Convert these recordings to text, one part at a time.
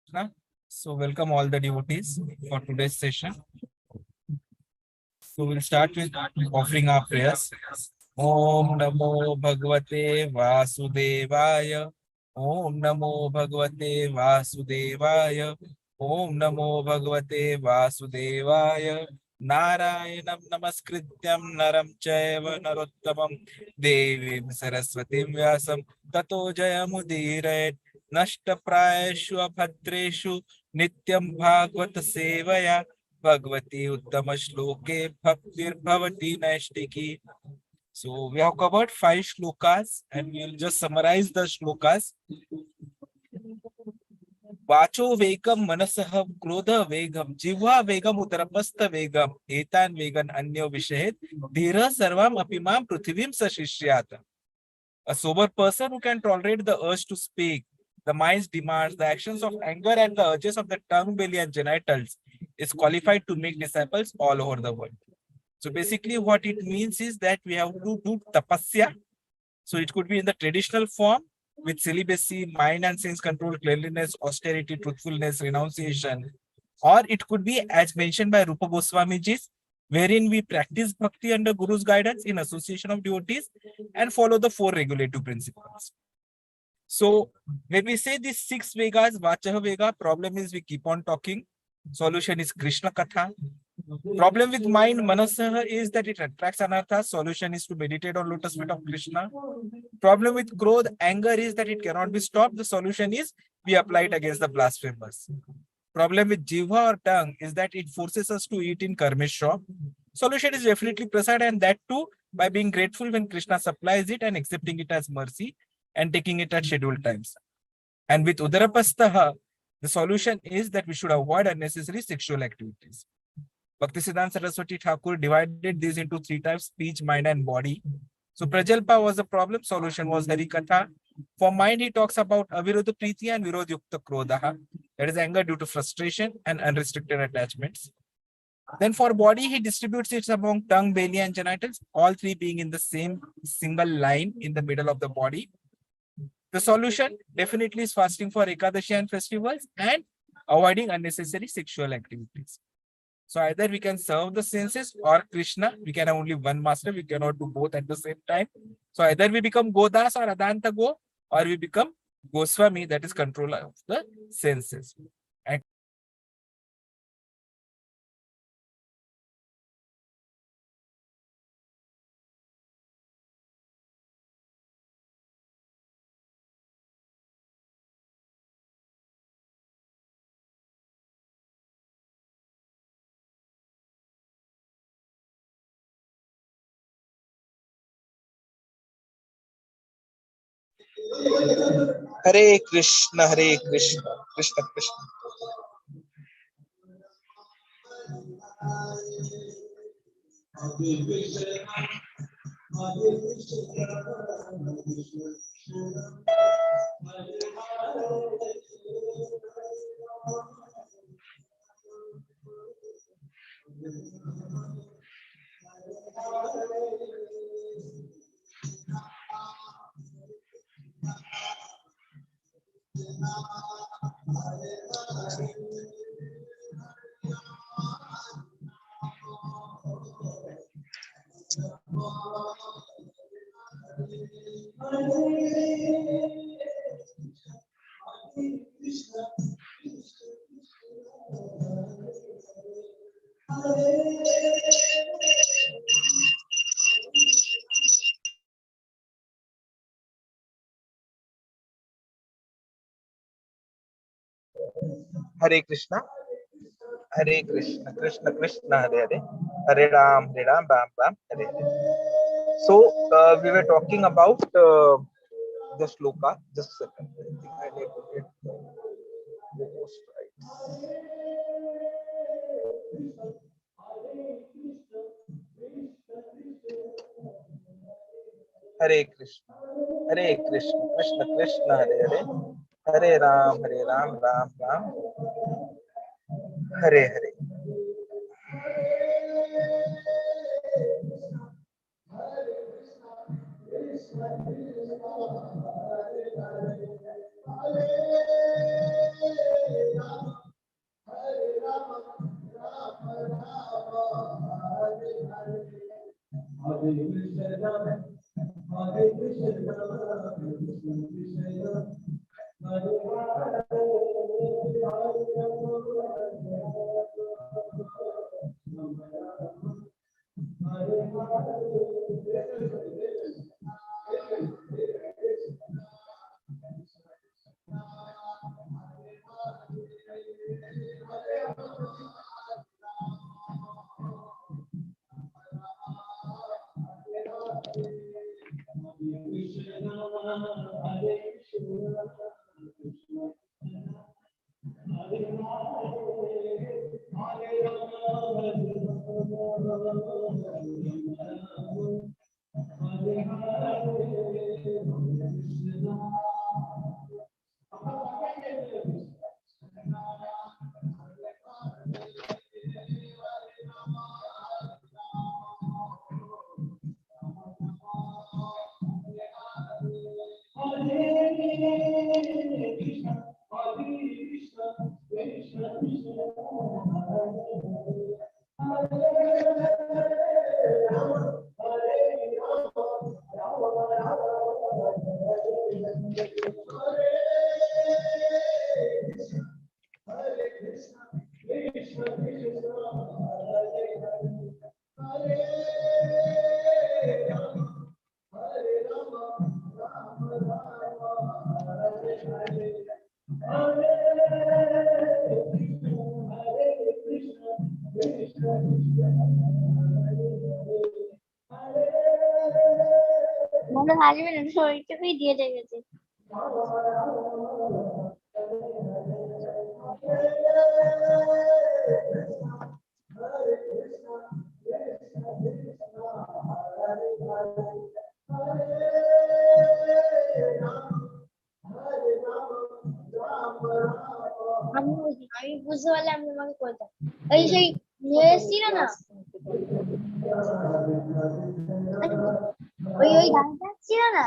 Krishna. So welcome all the devotees for today's session. So we'll start with offering our prayers. Om Namo Bhagavate Vasudevaya. Om Namo Bhagavate Vasudevaya. Om Namo Bhagavate Vasudevaya. Narayanam Namaskrityam Naram Chaiva Narottamam Devim Saraswatim Vyasam Tato Jayamudirayat Nashtaprayeshu Abhadreshu Nityam Bhagavata Sevaya Bhagavati Uttama Shloke Bhaktir Bhavati Naishtiki. So we have covered 5 shlokas and we'll just summarize the shlokas. Vacho vegam manasah krodha vegam jivha vegam utarapastha vegam etan vegan anyo vishet dhira sarvam apimam prithivim sashishyata. A sober person who can tolerate the urge to speak, the mind's demands, the actions of anger and the urges of the tongue, belly and genitals is qualified to make disciples all over the world. So basically what it means is that we have to do tapasya. So it could be in the traditional form with celibacy, mind and sense control, cleanliness, austerity, truthfulness, renunciation. Or it could be as mentioned by Rupa Goswami ji, wherein we practice bhakti under Guru's guidance in association of devotees and follow the 4 regulative principles. So when we say these 6 Vegas, Vachaha Vega, problem is we keep on talking. Solution is Krishna Katha. Problem with mind, Manasaha, is that it attracts anartha. Solution is to meditate on lotus feet of Krishna. Problem with Krodh, anger, is that it cannot be stopped. The solution is we apply it against the blasphemers. Problem with Jivha or tongue is that it forces us to eat in karmish shop. Solution is definitely prasad, and that too by being grateful when Krishna supplies it and accepting it as mercy and taking it at scheduled times. And with Udarapastaha, the solution is that we should avoid unnecessary sexual activities. Bhaktisiddhanta Saraswati Thakur divided these into 3 types: speech, mind, and body. So Prajalpa was the problem, solution was Harikatha. For mind, he talks about Avirodha Priti and Virodhyukta Krodha, that is anger due to frustration and unrestricted attachments. Then for body, he distributes it among tongue, belly, and genitals, all 3 being in the same single line in the middle of the body. The solution definitely is fasting for Ekadashi and festivals and avoiding unnecessary sexual activities. So either we can serve the senses or Krishna. We can have only one master. We cannot do both at the same time. So either we become Godas or Adanta Go, or we become Goswami, that is controller of the senses. And Hare Krishna, Hare Krishna, Krishna Krishna. Hare Krishna, Hare Krishna, Krishna Krishna, Hare Hare, Hare Ram, Ram, Hare Hare. So we were talking about the shloka. Just a second. I think I need to get the most right. Hare Krishna, Hare Krishna, Krishna Krishna, Hare Hare, Hare Ram, Ram Ram, Hare Hare. দিয়ে গেছে। আমি বুঝতে পারলে আমি তোমাকে বলতাম ওই সেই নিয়ে এসেছিল না ওই ওই গানটা ছিল না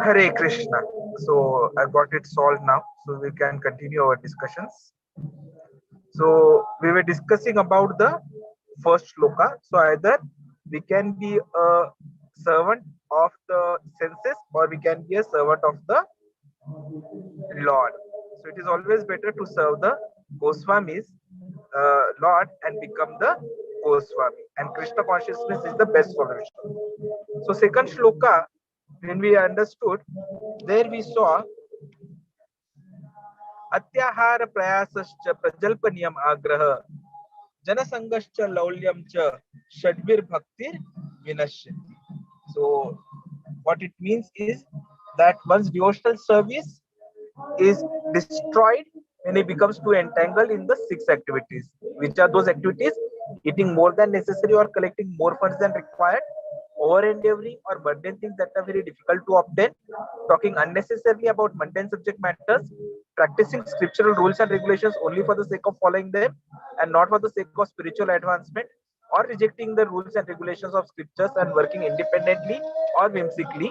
Hare Krishna. So I got it solved now, so we can continue our discussions. So we were discussing about the first shloka. So either we can be a servant of the senses or we can be a servant of the Lord. So it is always better to serve the Goswamis, Lord, and become the Goswami. And Krishna consciousness is the best solution. So second shloka, when we understood, there we saw Atyahara prayasascha prajalpaniyam agraha janasangascha laulyam cha shadvir bhaktir vinashyati. So what it means is that one's devotional service is destroyed when it becomes too entangled in the six activities. Which are those activities? Eating more than necessary or collecting more funds than required, over endeavoring or mundane things that are very difficult to obtain, talking unnecessarily about mundane subject matters, practicing scriptural rules and regulations only for the sake of following them and not for the sake of spiritual advancement, or rejecting the rules and regulations of scriptures and working independently or whimsically,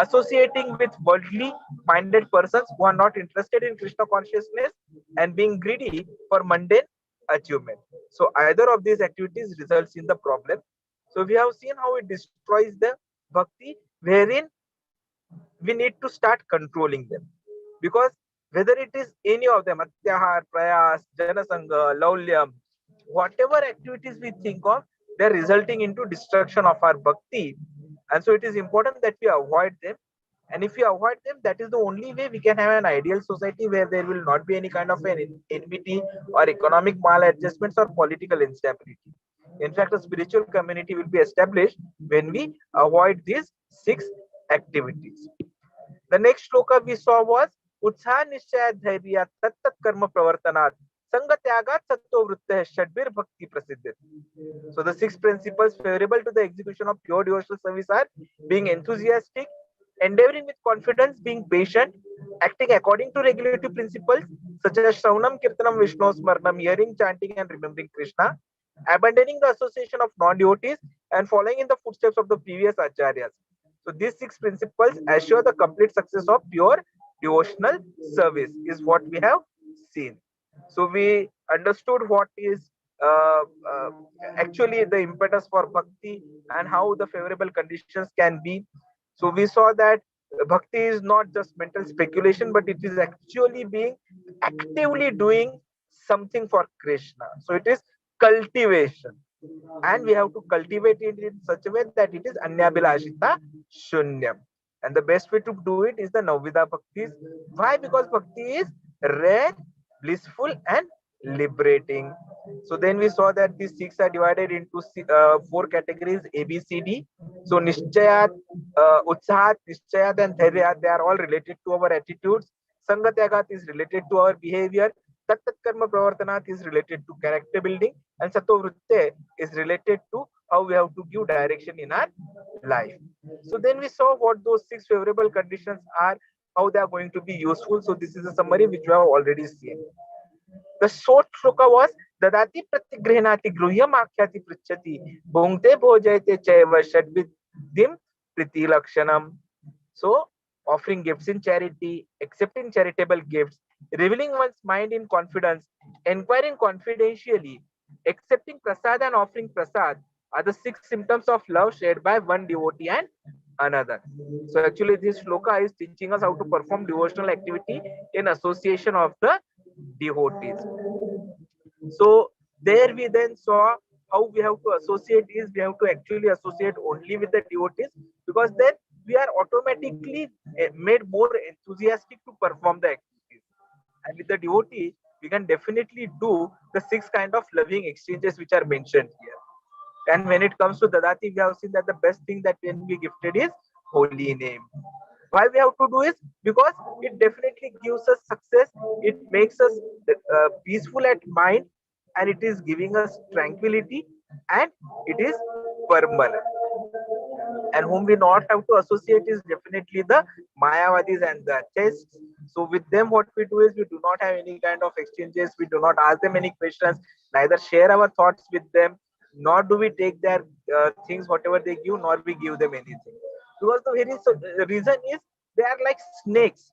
associating with worldly minded persons who are not interested in Krishna consciousness, and being greedy for mundane achievement. So either of these activities results in the problem. So we have seen how it destroys the bhakti, wherein we need to start controlling them, because whether it is any of them, atyahar, prayas, janasanga, laulyam, whatever activities we think of, they're resulting into destruction of our bhakti. And so it is important that we avoid them. And if we avoid them, that is the only way we can have an ideal society where there will not be any kind of an enmity or economic maladjustments or political instability. In fact, a spiritual community will be established when we avoid these six activities. The next shloka we saw was Utsaha Nishchaya Dhairya Tat Karma Pravartanat Sangatyagat Satto Vrittah Shadvir Bhakti Prasiddhati. So the six principles favorable to the execution of pure devotional service are being enthusiastic, endeavoring with confidence, being patient, acting according to regulative principles such as Shravanam, Kirtanam, Vishnu Smaranam, hearing, chanting and remembering Krishna, abandoning the association of non-devotees and following in the footsteps of the previous acharyas. So these six principles assure the complete success of pure devotional service is what we have seen. So we understood what is actually the impetus for bhakti and how the favorable conditions can be. So we saw that bhakti is not just mental speculation, but it is actually being actively doing something for Krishna. So it is cultivation, and we have to cultivate it in such a way that it is anyabhilashita shunyam. And the best way to do it is the Navvidha Bhaktis. Why? Because Bhakti is rare, blissful, and liberating. So then we saw that these six are divided into four categories: A, B, C, D. So Nishchayat, Utsahat, Nishchayat, and Dhairyat, they are all related to our attitudes. Sangatyagat is related to our behavior. Tattat Karma Pravartanat is related to character building. And Sato Vritte is related to how we have to give direction in our life. So then we saw what those six favorable conditions are, how they are going to be useful. So this is a summary which we have already seen. The short shloka was Dadati Pratigrihnati Gruhyam Akhyati Prichati Bhungte Bhojayate Chaiva Shadvidim Priti Lakshanam. So offering gifts in charity, accepting charitable gifts, revealing one's mind in confidence, inquiring confidentially, accepting prasad and offering prasad are the six symptoms of love shared by one devotee and another. So actually this shloka is teaching us how to perform devotional activity in association of the devotees. So there we then saw how we have to associate is we have to actually associate only with the devotees, because then we are automatically made more enthusiastic to perform the activities. And with the devotee, we can definitely do the six kind of loving exchanges which are mentioned here. And when it comes to Dadati, we have seen that the best thing that can be gifted is holy name. Why we have to do is because it definitely gives us success, it makes us peaceful at mind, and it is giving us tranquility, and it is permanent. And whom we not have to associate is definitely the mayavadis and the atheists. So with them what we do is we do not have any kind of exchanges, we do not ask them any questions, neither share our thoughts with them, nor do we take their things whatever they give, nor we give them anything, because the very reason is they are like snakes.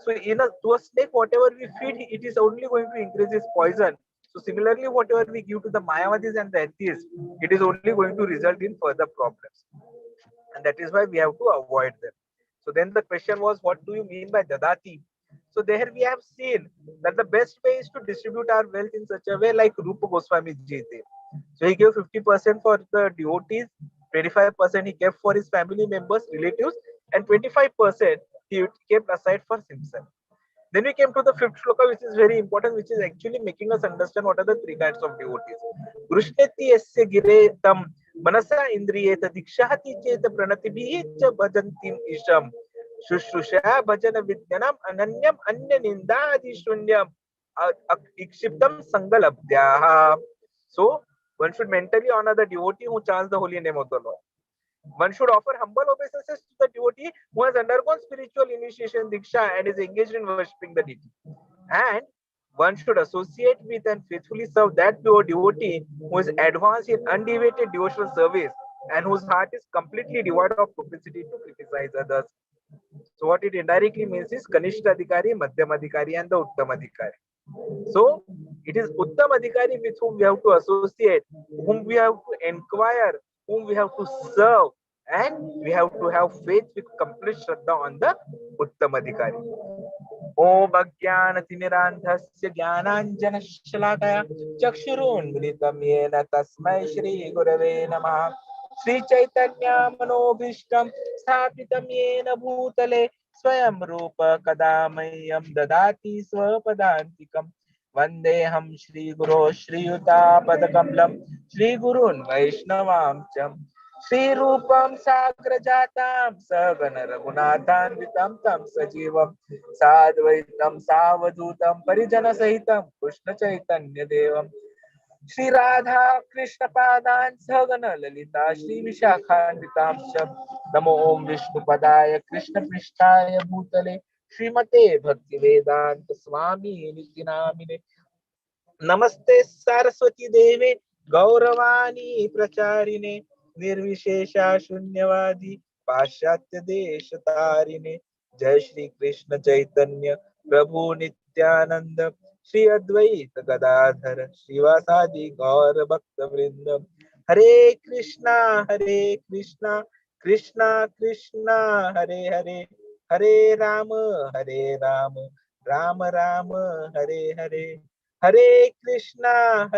So to a snake whatever we feed, it is only going to increase its poison. So similarly whatever we give to the mayavadis and the atheists, it is only going to result in further problems, and that is why we have to avoid them. So then the question was, what do you mean by dadati? So there we have seen that the best way is to distribute our wealth in such a way like Rupa Goswami Ji did. So he gave 50% for the devotees, 25% he kept for his family members, relatives, and 25% he kept aside for himself. Then we came to the fifth shloka, which is very important, which is actually making us understand what are the three kinds of devotees. Krishneti yasya gire tam manasa indriyeta dikshati cheta pranatibhi cha bhajantim isham shushrushya bhajana vidyanam ananyam anya nindadi shunyam ikshiptam sangalabdyaha. So one should mentally honor the devotee who chants the holy name of the Lord. One should offer humble obeisances to the devotee who has undergone spiritual initiation diksha and is engaged in worshipping the deity. And one should associate with and faithfully serve that pure devotee who is advanced in undeviated devotional service and whose heart is completely devoid of propensity to criticize others. So what it indirectly means is kanishTha-adhikari, madhyama-adhikari, and the uttama-adhikari. So it is uttama-adhikari with whom we have to associate, whom we have to inquire, whom we have to serve, and we have to have faith with complete shraddha on the uttama-adhikari. Om Ajnanatimirandhasya Jnananjanashalakaya Chakshurunmilitam Yena Tasmai Shri Gurave Namaha. Shri Chaitanya Manobhishtam Sthapitam Yena Bhutale Swayam Rupa Kadamayam Dadati Swapadantikam Vandeham Shri Guru Shri Yuta Padakamblam Shri Gurun Vaishnavamcham Shri Rupam Sagrajatam Sagana Raghunathanvitam Tam Sajivam Sadvaitam Savadutam Parijana Sahitam Krishna Chaitanya Devam Shri Radha Krishna Padan Sagana Lalita Shri Vishakhanvitam Sham Namo Om Vishnu Padaya Krishna Prishtaya Bhutale Srimate Bhakti Vedanta Swami Nityanamine Namaste Saraswati Deve Gauravani Pracharine Nirvishesha Shunyavadi Pashatya Deshatarine Jai Shri Krishna Chaitanya Prabhu Nityananda Shri Advaita Gadadhar Srivasadi Gaur Bhakta Vrindam. Hare Krishna, Krishna Krishna, Hare Hare, Hare Rama, Rama Rama, Hare Hare. Hare Krishna,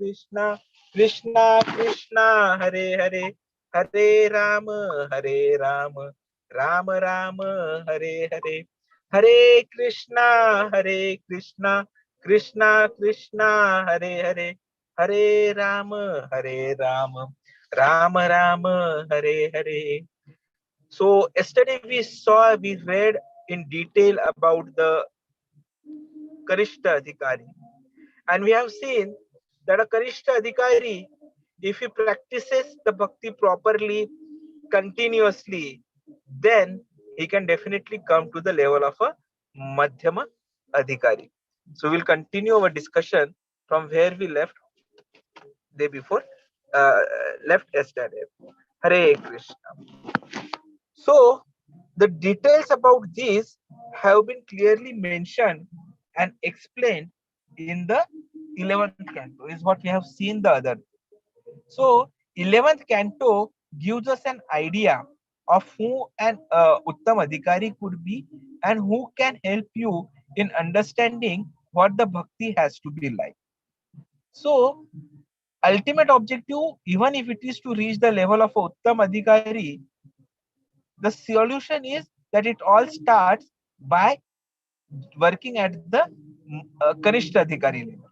Krishna Krishna, Hare Hare, Hare Rama, Rama Rama, Hare Hare. Hare Krishna, Krishna Krishna, Hare Hare, Hare Rama, Rama Rama, Hare Hare. So yesterday we read in detail about the kanishTha-adhikari, and we have seen that a kanishTha-adhikari, if he practices the bhakti properly, continuously, then he can definitely come to the level of a madhyama-adhikari. So we'll continue our discussion from where we left day before, left yesterday. Hare Krishna. So the details about this have been clearly mentioned and explained in the 11th canto, is what we have seen the other. So 11th canto gives us an idea of who an Uttam Adhikari could be and who can help you in understanding what the bhakti has to be like. So ultimate objective, even if it is to reach the level of Uttam Adhikari, the solution is that it all starts by working at the kanishTha-adhikari level.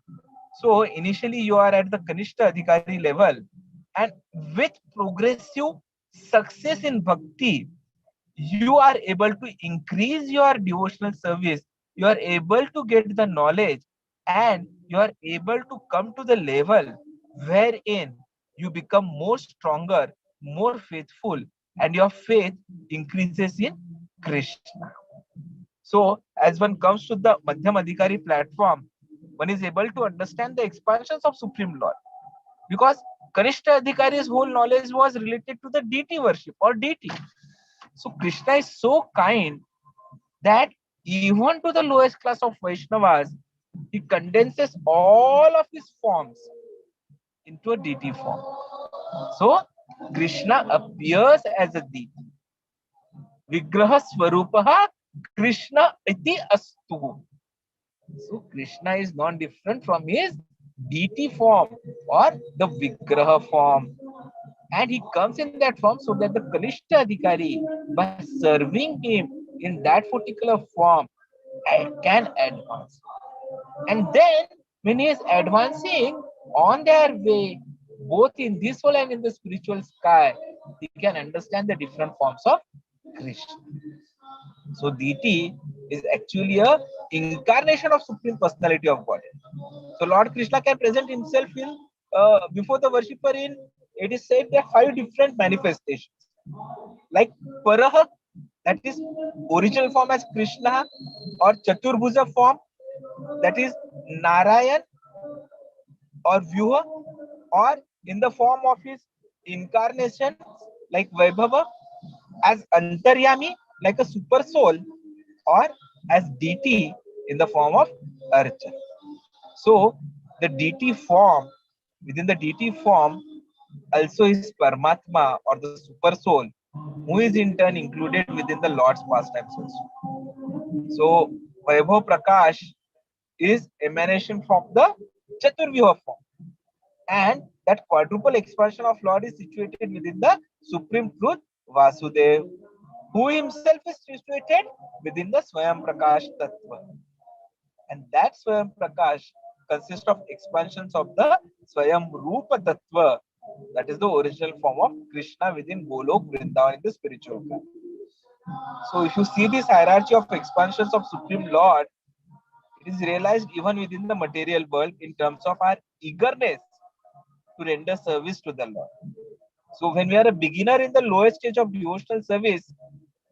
So initially you are at the kanishTha-adhikari level, and with progressive success in bhakti, you are able to increase your devotional service, you are able to get the knowledge, and you are able to come to the level wherein you become more stronger, more faithful, and your faith increases in Krishna. So as one comes to the madhyama-adhikari platform, one is able to understand the expansions of Supreme Lord, because kanishTha-adhikari's whole knowledge was related to the deity worship or deity. So Krishna is so kind that even to the lowest class of Vaishnavas, he condenses all of his forms into a deity form. So Krishna appears as a deity. Vigraha Swarupaha Krishna iti astu. So Krishna is non-different from his deity form or the Vigraha form. And he comes in that form so that the kanishTha-adhikari, by serving him in that particular form, can advance. And then when he is advancing on their way, both in this world and in the spiritual sky, he can understand the different forms of Krishna. So deity is actually a incarnation of Supreme Personality of Godhead. So Lord Krishna can present himself in before the worshipper in, it is said, there are 5 different manifestations. Like Paraha, that is original form as Krishna, or Chaturbhuja form, that is Narayan or vyüha, or in the form of his incarnation like vaibhava, as antaryami like a super soul, or as deity in the form of arca. So the deity form, within the deity form also is Paramatma or the super soul, who is in turn included within the Lord's pastimes also. So Vaibhav Prakash is emanation from the Chaturvyuha form, and that quadruple expansion of Lord is situated within the Supreme Truth Vasudev, who himself is situated within the Swayam Prakash Tattva. And that Swayam Prakash consists of expansions of the Swayam Rupa Tattva, that is the original form of Krishna within Golok Vrindavan in the spiritual plan. So if you see this hierarchy of expansions of Supreme Lord, it is realized even within the material world in terms of our eagerness to render service to the Lord. So when we are a beginner in the lowest stage of devotional service,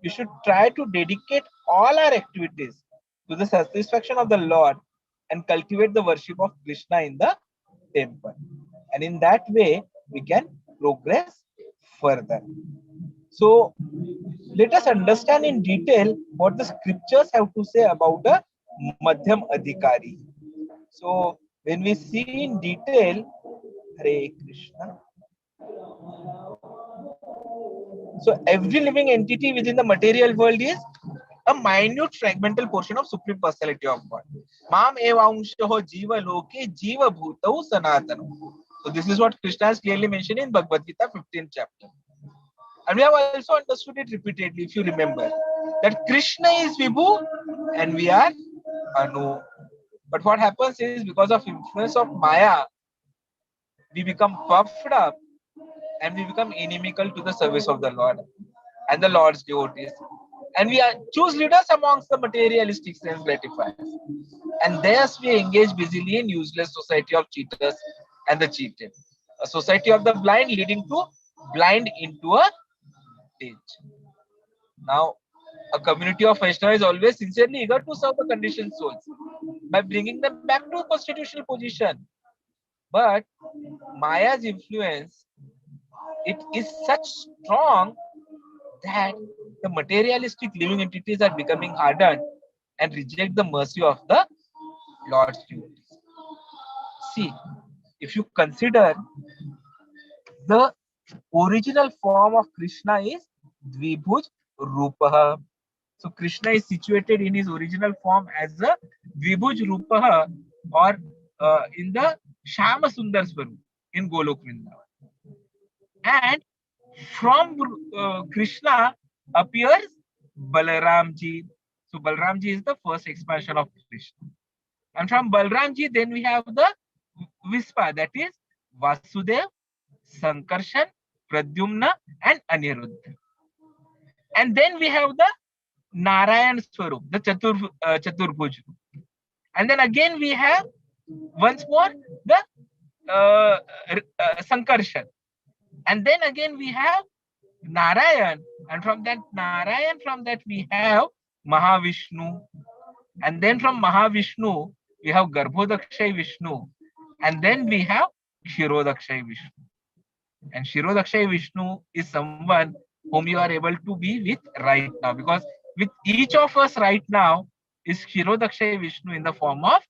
we should try to dedicate all our activities to the satisfaction of the Lord and cultivate the worship of Krishna in the temple. And in that way, we can progress further. So let us understand in detail what the scriptures have to say about a madhyama-adhikari. So when we see in detail, Hare Krishna. So every living entity within the material world is a minute fragmental portion of Supreme Personality of God. Mam evangshaho jiva loke jiva bhutau sanatana. So this is what Krishna has clearly mentioned in Bhagavad Gita 15th chapter. And we have also understood it repeatedly, if you remember, that Krishna is Vibhu and we are Anu. But what happens is, because of influence of Maya, we become puffed up and we become inimical to the service of the Lord and the Lord's devotees. And we choose leaders amongst the materialistic sense gratifiers. And thus we engage busily in useless society of cheaters and the cheated. A society of the blind leading to blind into a ditch. Now, a community of Vaishnavas is always sincerely eager to serve the conditioned souls by bringing them back to a constitutional position. But Maya's influence, it is such strong that the materialistic living entities are becoming hardened and reject the mercy of the Lord's devotees. See, if you consider, the original form of Krishna is Dvibhuj Rupaha. So Krishna is situated in his original form as a Dvibhuj Rupaha, or in the Shama Sundar Swarup in Golok Vrindavan. And from Krishna appears Balaramji. So Balaramji is the first expansion of Krishna. And from Balaramji, then we have the Vispa, that is Vasudev, Sankarshan, Pradyumna, and Aniruddha. And then we have the Narayan Swarup, the Chaturbhuj. And then again we have once more the Sankarshan. And then again we have Narayan. And from that Narayan, from that we have Mahavishnu. And then from Mahavishnu, we have Garbhodakshay Vishnu. And then we have Kshirodakshay Vishnu. And Kshirodakshay Vishnu is someone whom you are able to be with right now. Because with each of us right now is Kshirodakshay Vishnu in the form of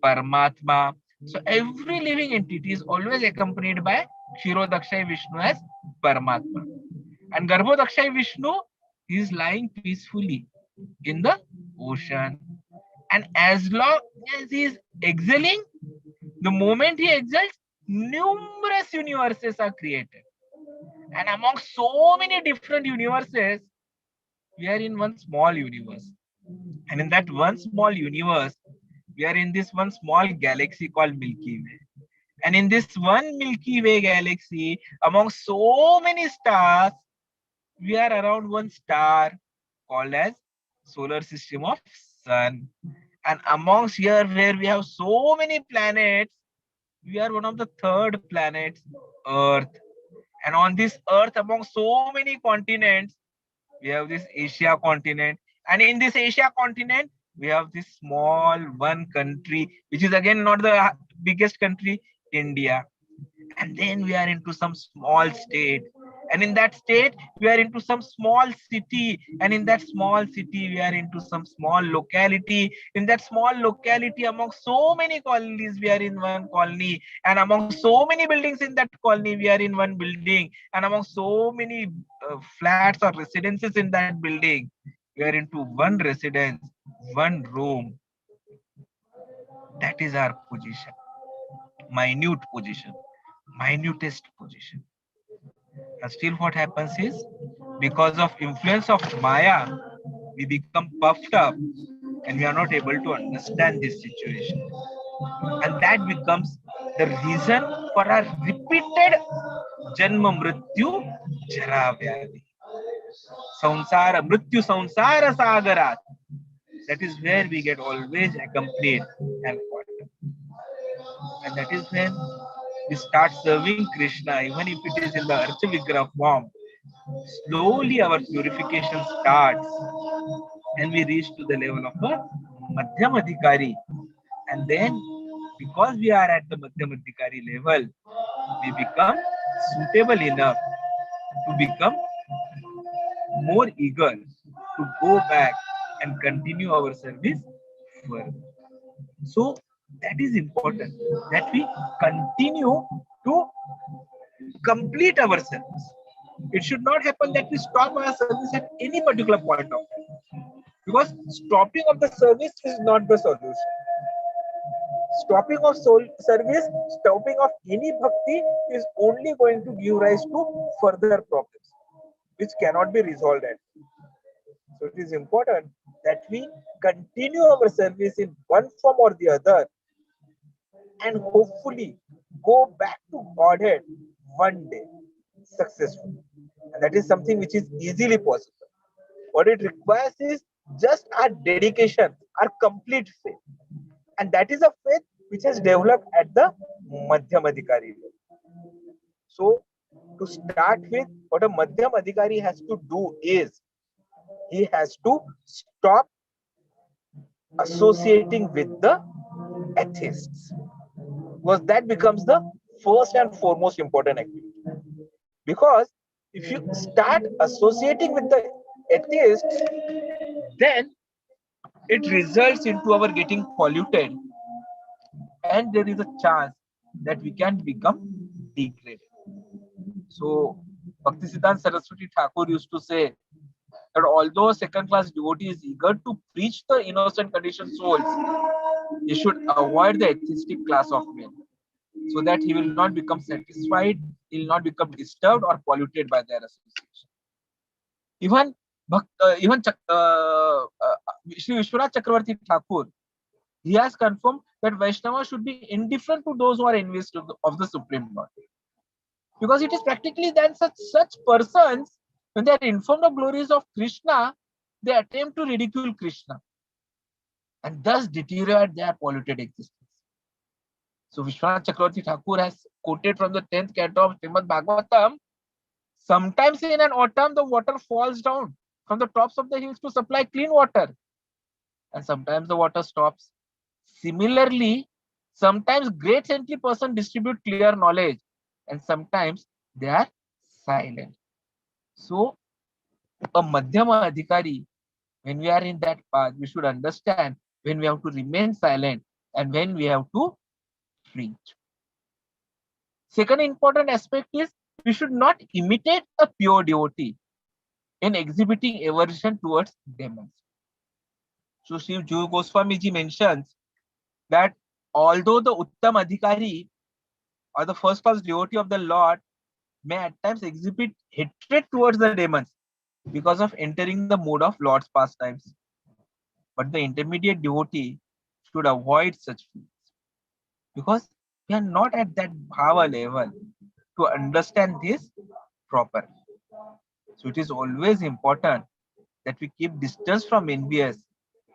Paramatma. So every living entity is always accompanied by Kshirodakshay Vishnu as Paramatma. And Garbhodakshay Vishnu is lying peacefully in the ocean. And as long as he is exhaling, the moment he exhales, numerous universes are created. And among so many different universes, we are in one small universe. And in that one small universe, we are in this one small galaxy called Milky Way. And in this one Milky Way galaxy, among so many stars, we are around one star called as solar system of Sun. And amongst here, where we have so many planets, we are one of the third planets, Earth. And on this Earth, among so many continents, we have this Asia continent. And in this Asia continent, we have this small one country, which is again not the biggest country, India. And then we are into some small state. And in that state, we are into some small city. And in that small city, we are into some small locality. In that small locality, among so many colonies, we are in one colony. And among so many buildings in that colony, we are in one building. And among so many flats or residences in that building, we are into one residence, one room. That is our position. Minute position. Minutest position. And still what happens is, because of influence of Maya, we become puffed up and we are not able to understand this situation. And that becomes the reason for our repeated Janma Mrityu Jara Vyadi. Samsara Mrityu Samsara Sagarat. That is where we get always accompanied and caught. And that is when we start serving Krishna, even if it is in the Archa Vigraha form. Slowly our purification starts and we reach to the level of a madhyama-adhikari. And then, because we are at the madhyama-adhikari level, we become suitable enough to become more eager to go back and continue our service further. So, That is important, that we continue to complete our service. It should not happen that we stop our service at any particular point of time, because stopping of the service is not the solution. Stopping of soul service, stopping of any bhakti is only going to give rise to further problems, which cannot be resolved at. So it is important that we continue our service in one form or the other, and hopefully go back to Godhead one day successfully. And that is something which is easily possible. What it requires is just our dedication, our complete faith. And that is a faith which has developed at the madhyama-adhikari level. So, to start with, what a madhyama-adhikari has to do is he has to stop associating with the atheists, because that becomes the first and foremost important activity. Because if you start associating with the atheists, then it results into our getting polluted, and there is a chance that we can become degraded. So Bhaktisiddhanta Saraswati Thakur used to say that although a second-class devotee is eager to preach the innocent conditioned souls, he should avoid the atheistic class of men, so that he will not become satisfied, he will not become disturbed or polluted by their association. Even Shri Vishwanath Chakravarti Thakur, he has confirmed that Vaishnava should be indifferent to those who are envious of the Supreme Lord. Because it is practically that such persons, when they are informed of glories of Krishna, they attempt to ridicule Krishna and thus deteriorate their polluted existence. So Vishwanath Chakravarti Thakur has quoted from the 10th canto of Srimad Bhagavatam, sometimes in an autumn the water falls down from the tops of the hills to supply clean water, and sometimes the water stops. Similarly, sometimes great saintly persons distribute clear knowledge, and sometimes they are silent. So a madhyama-adhikari, when we are in that path, we should understand when we have to remain silent and when we have to preach. Second important aspect is we should not imitate a pure devotee in exhibiting aversion towards demons. So Sri Jiva Goswami ji mentions that although the Uttam Adhikari or the first class devotee of the Lord may at times exhibit hatred towards the demons because of entering the mode of Lord's pastimes, but the intermediate devotee should avoid such feelings, because we are not at that bhava level to understand this properly. So it is always important that we keep distance from envious,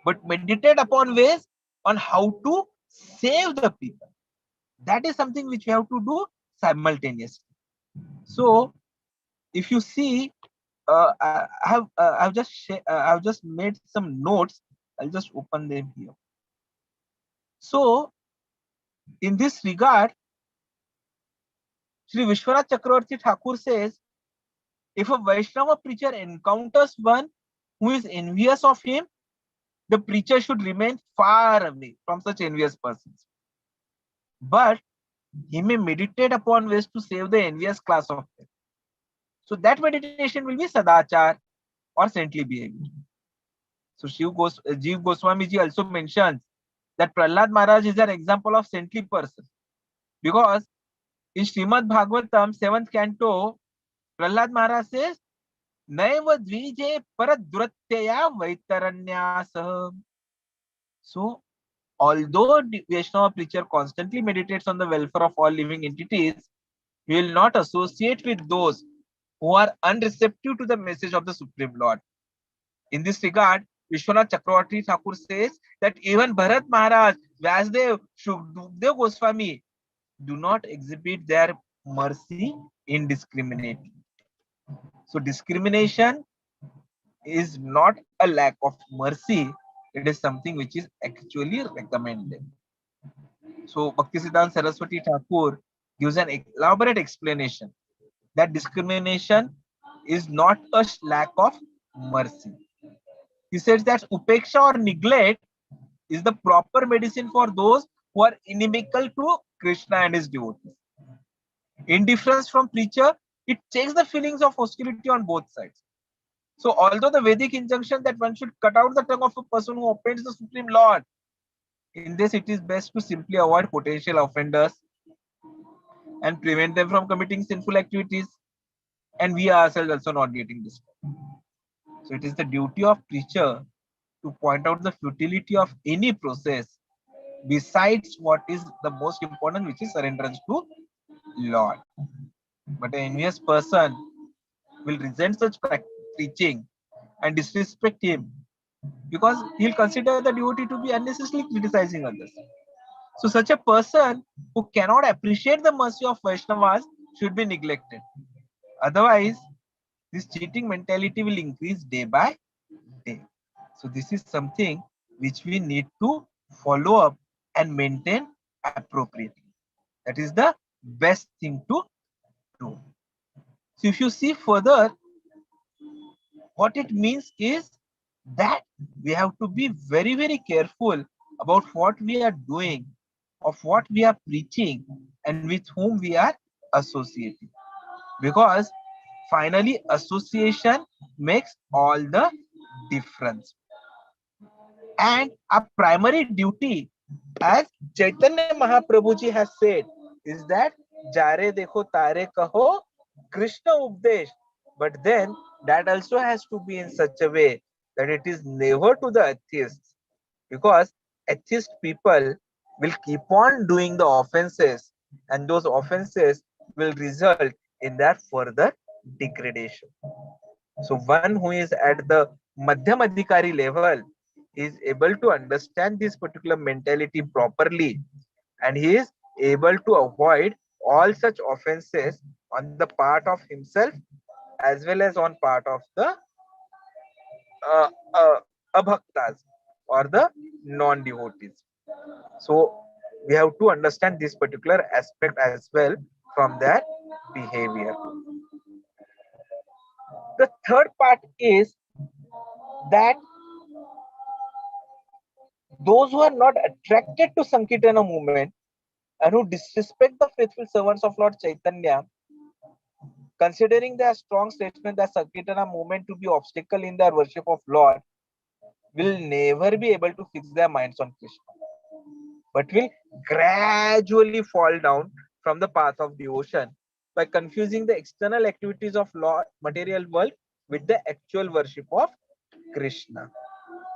but meditate upon ways on how to save the people. That is something which we have to do simultaneously. So if you see, I've just made some notes. I'll just open them here. So in this regard, Sri Vishwanath Chakravarti Thakur says, if a Vaishnava preacher encounters one who is envious of him, the preacher should remain far away from such envious persons. But he may meditate upon ways to save the envious class of them. So that meditation will be sadachar or saintly behavior. So Jiva Goswami ji also mentions that Prahlad Maharaj is an example of saintly person, because in Srimad Bhagavatam 7th canto, Prahlad Maharaj says, Naiva dvije paraduratyaya vaitaranyasa. So although the Vaishnava preacher constantly meditates on the welfare of all living entities, he will not associate with those who are unreceptive to the message of the Supreme Lord. In this regard, Vishwanath Chakravarti Thakur says that even Bharat Maharaj, Vyasdev, Shukdev Goswami do not exhibit their mercy indiscriminately. So discrimination is not a lack of mercy, it is something which is actually recommended. So Bhaktisiddhanta Saraswati Thakur gives an elaborate explanation that discrimination is not a lack of mercy. He says that upeksha or neglect is the proper medicine for those who are inimical to Krishna and his devotees. Indifference from preacher, it takes the feelings of hostility on both sides. So although the Vedic injunction that one should cut out the tongue of a person who offends the Supreme Lord, in this it is best to simply avoid potential offenders and prevent them from committing sinful activities, and we ourselves also not getting this. So it is the duty of preacher to point out the futility of any process besides what is the most important, which is surrenderance to Lord. But an envious person will resent such preaching and disrespect him because he'll consider the devotee to be unnecessarily criticizing others. So such a person who cannot appreciate the mercy of Vaishnavas should be neglected. Otherwise, this cheating mentality will increase day by day. So this is something which we need to follow up and maintain appropriately. That is the best thing to do. So if you see further, what it means is that we have to be very, very careful about what we are doing, of what we are preaching, and with whom we are associating. Because finally, association makes all the difference. And our primary duty, as Chaitanya Mahaprabhuji has said, is that Jare dekho tare kaho Krishna Updesh. But then that also has to be in such a way that it is never to the atheists, because atheist people will keep on doing the offenses, and those offenses will result in their further degradation. So one who is at the madhyama-adhikari level is able to understand this particular mentality properly, and he is able to avoid all such offenses on the part of himself as well as on part of the uh, uh, abhaktas or the non-devotees. So we have to understand this particular aspect as well from their behavior. The third part is that those who are not attracted to Sankirtana movement and who disrespect the faithful servants of Lord Chaitanya, considering their strong statement that Sankirtana movement to be obstacle in their worship of Lord, will never be able to fix their minds on Krishna, but will gradually fall down from the path of devotion by confusing the external activities of Lord material world with the actual worship of Krishna.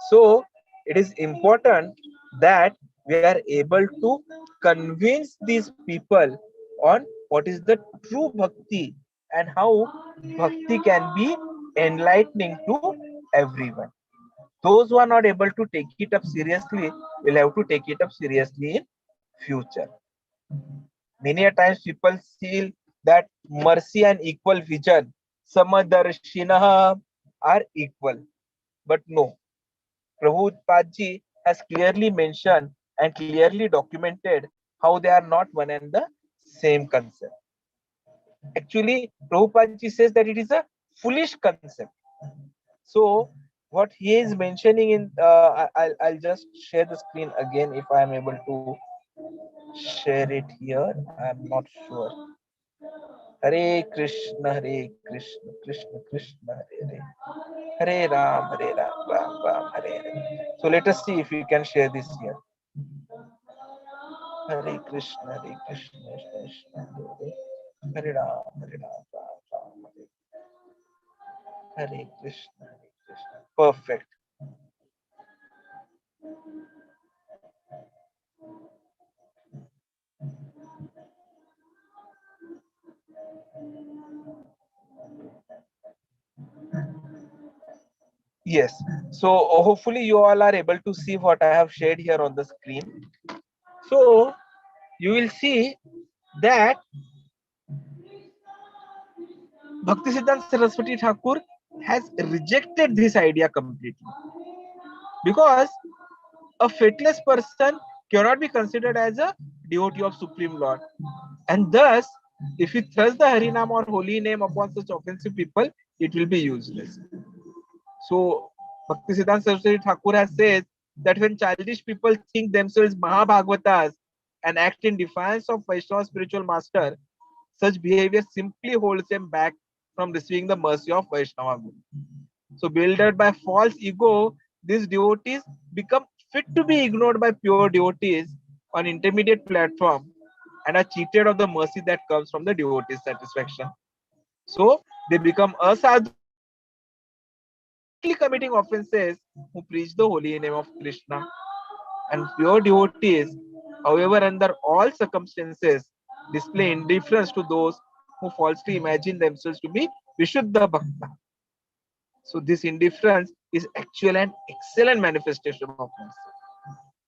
So it is important that we are able to convince these people on what is the true bhakti and how bhakti can be enlightening to everyone. Those who are not able to take it up seriously will have to take it up seriously in future. Many a times people feel that mercy and equal vision, samadarshinaha, are equal, but no. Prabhupada has clearly mentioned and clearly documented how they are not one and the same concept. Actually, Prabhupada says that it is a foolish concept. So, what he is mentioning in, I'll just share the screen again if I am able to share it here. I'm not sure. Hare Krishna, Krishna Krishna, Hare Hare. Hare Ram, Ram Hare Hare. So let us see if we can share this here. Hare Krishna, Krishna Krishna, Hare Ram, Ram Ram Hare Hare. Krishna, Krishna. Perfect. Yes. So hopefully you all are able to see what I have shared here on the screen. So you will see that Bhaktisiddhanta Saraswati Thakur has rejected this idea completely, because a faithless person cannot be considered as a devotee of Supreme Lord, and thus if you thrust the Harinam or holy name upon such offensive people, it will be useless. So Bhaktisiddhanta Saraswati Thakur has said that when childish people think themselves Mahabhagavatas and act in defiance of Vaishnava spiritual master, such behavior simply holds them back from receiving the mercy of Vaishnava Guru. So, builded by false ego, these devotees become fit to be ignored by pure devotees on intermediate platform and are cheated of the mercy that comes from the devotee's satisfaction. So, they become asadhu, directly committing offenses who preach the holy name of Krishna. And pure devotees, however, under all circumstances, display indifference to those who falsely imagine themselves to be Vishuddha Bhakta. So this indifference is actual and excellent manifestation of mercy.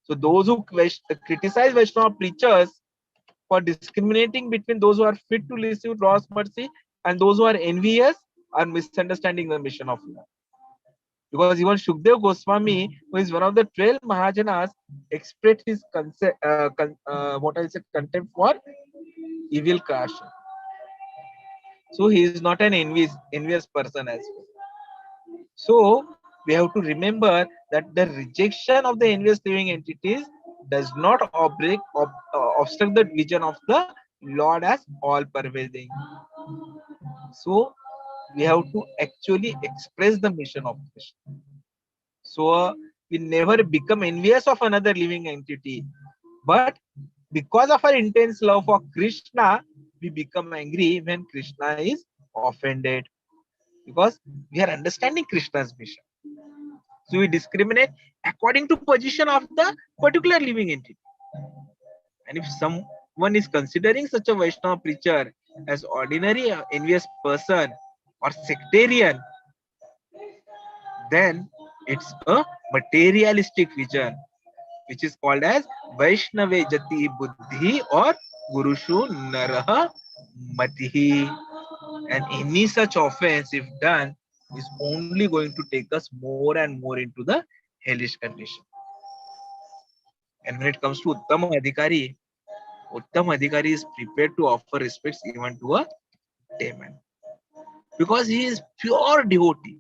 So those who criticize Vaishnava preachers for discriminating between those who are fit to receive God's mercy and those who are envious are misunderstanding the mission of love. Because even Shukdev Goswami, who is one of the 12 Mahajanas, expressed his contempt for evil caste. So he is not an envious person as well. So we have to remember that the rejection of the envious living entities does not obstruct the vision of the Lord as all pervading. So we have to actually express the mission of Krishna. So we never become envious of another living entity, but because of our intense love for Krishna, we become angry when Krishna is offended, because we are understanding Krishna's mission. So we discriminate according to position of the particular living entity. And if someone is considering such a Vaishnava preacher as ordinary envious person or sectarian, then it's a materialistic vision, which is called as Vaishnave Jati Buddhi or Gurushu Naraha Matihi. And any such offense, if done, is only going to take us more and more into the hellish condition. And when it comes to Uttama-adhikari is prepared to offer respects even to a demon, because he is pure devotee.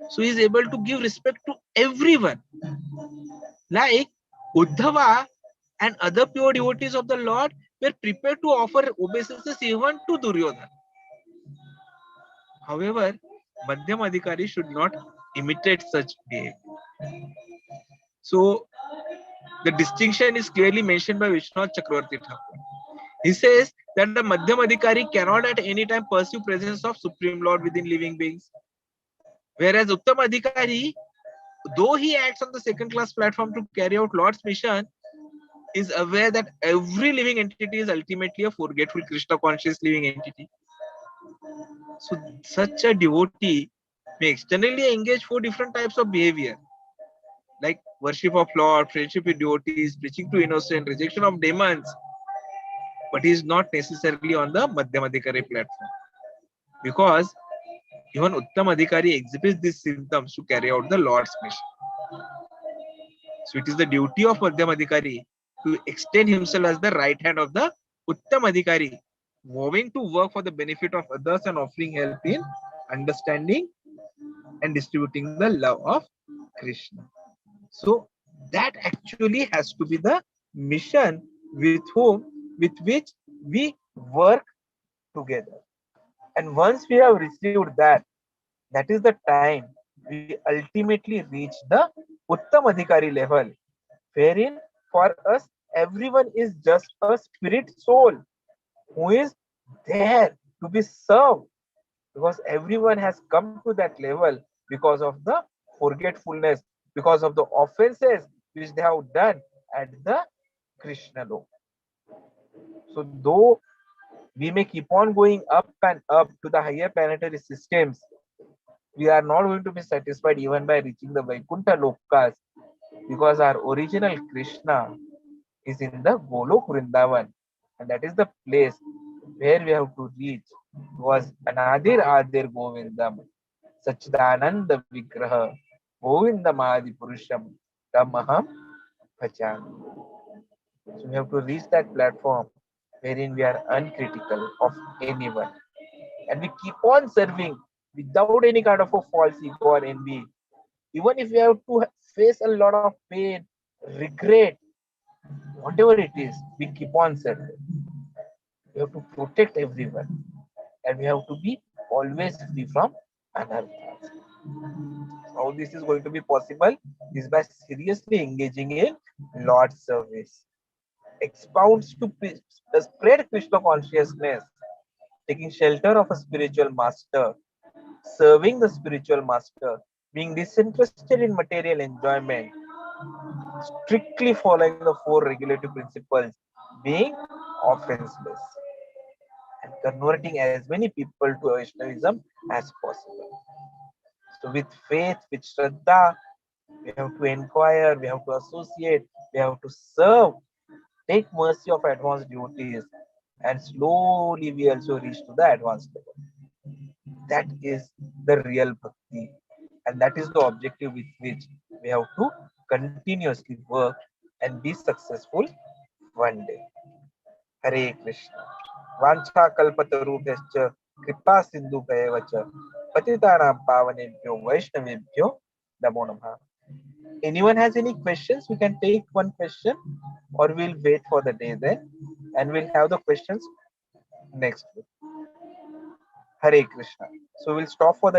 So he is able to give respect to everyone. Like Uddhava and other pure devotees of the Lord were prepared to offer obeisances even to Duryodhana. However, madhyama-adhikari should not imitate such behavior. So the distinction is clearly mentioned by Vishwanath Chakravarti Thakur. He says that the madhyama-adhikari cannot at any time perceive presence of Supreme Lord within living beings. Whereas Uttama-adhikari, though he acts on the second class platform to carry out Lord's mission, is aware that every living entity is ultimately a forgetful Krishna conscious living entity. So such a devotee may externally engage 4 different types of behavior, like worship of Lord, friendship with devotees, preaching to innocent, rejection of demons, but he is not necessarily on the madhyama-adhikari platform, because even Uttama-adhikari exhibits these symptoms to carry out the Lord's mission. So it is the duty of madhyama-adhikari to extend himself as the right hand of the Uttama-adhikari, vowing to work for the benefit of others and offering help in understanding and distributing the love of Krishna. So that actually has to be the mission with which we work together. And once we have received that, that is the time we ultimately reach the Uttam Adhikari level, wherein for us everyone is just a spirit soul who is there to be served, because everyone has come to that level because of the forgetfulness, because of the offenses which they have done at the Krishna Lok. So though we may keep on going up and up to the higher planetary systems, we are not going to be satisfied even by reaching the Vaikuntha Lokas, because our original Krishna is in the Golok Vrindavan, and that is the place where we have to reach. It was Anadir Adir Govindam, Sachidananda Vigraha, Govindam Adi Purusham, Tamaham Bhajami. So we have to reach that platform wherein we are uncritical of anyone, and we keep on serving without any kind of a false ego or envy. Even if we have to face a lot of pain, regret, whatever it is, we keep on serving. We have to protect everyone, and we have to be always free from anarthas. How this is going to be possible is by seriously engaging in Lord's service. Expounds to spread Krishna consciousness, taking shelter of a spiritual master, serving the spiritual master, being disinterested in material enjoyment, strictly following the four regulative principles, being offenseless, and converting as many people to Vaishnavism as possible. So, with faith, with Shraddha, we have to inquire, we have to associate, we have to serve, take mercy of advanced devotees, and slowly we also reach to the advanced level. That is the real bhakti, and that is the objective with which we have to continuously work and be successful one day. Hare Krishna. Vancha kalpatarubhyascha kripa sindhubhayeva cha patitanam pavanebhyo vaishnavebhyo namo namah. Anyone has any questions? We can take one question, or we'll wait for the day then, and we'll have the questions next week. Hare Krishna. So we'll stop for the